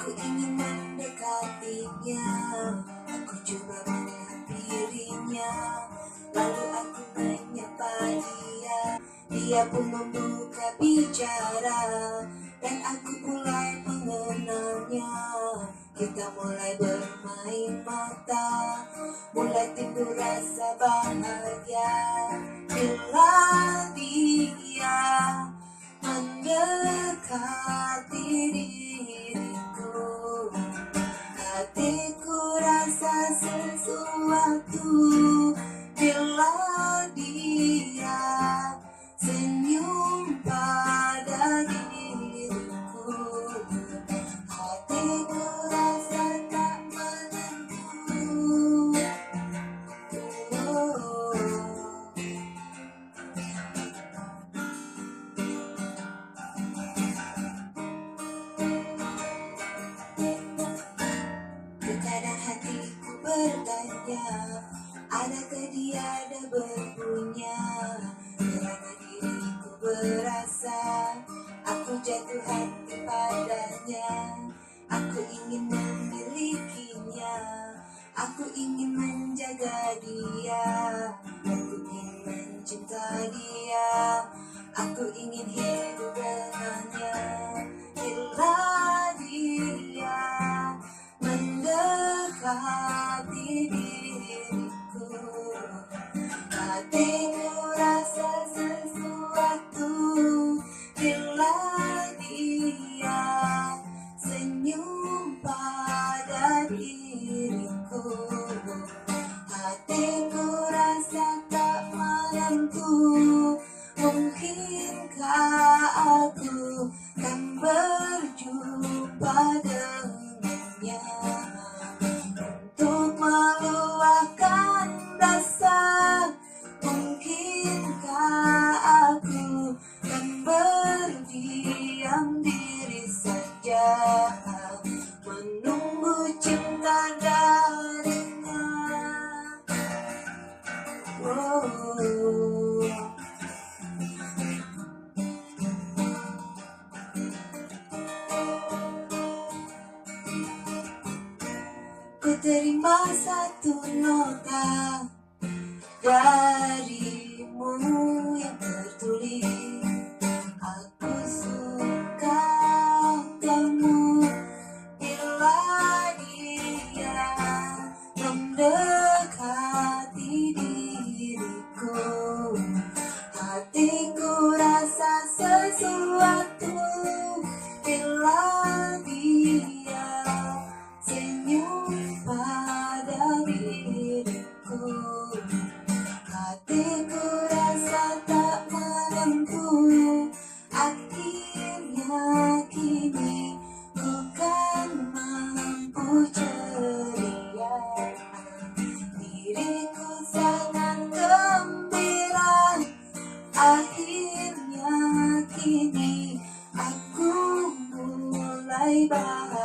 Aku ingin mendekatinya, aku coba menghampirinya, lalu aku menyapa dia. Dia pun membuka bicara, dan aku mulai mengenalnya. Kita mulai bermain mata, mulai timbul rasa bahagia. Bila dia mendekati diriku, hatiku rasa sesuatu. Bila dia senyum pada diriku, hatiku rasa tak menentu. Terkadang hatiku bertanya, adakah dia ada berpunya? Kerana diriku berasa aku jatuh hati padanya. Aku ingin memilikinya, aku ingin menjaga dia, aku ingin mencinta dia, aku ingin hidup dengannya. Bila dia mendekati diriku, hatiku rasa sesuatu. Bila dia senyum pada diriku, hatiku rasa tak menentu. Mungkinkah aku kan berjumpa dengannya untuk meluahkan rasa? Mungkinkah aku kan berdiam diri saja, menunggu cinta darinya? Ku terima satu nota darimu yang tertulis, aku suka kamu. Bila dia mendekati diriku, hatiku rasa sesuatu. Bila dia senyum pada diriku, hatiku rasa tak menentu. Akhirnya kini ku kan mampu ceria, diriku sangat gembira. Akhirnya kini aku mulai bahagia.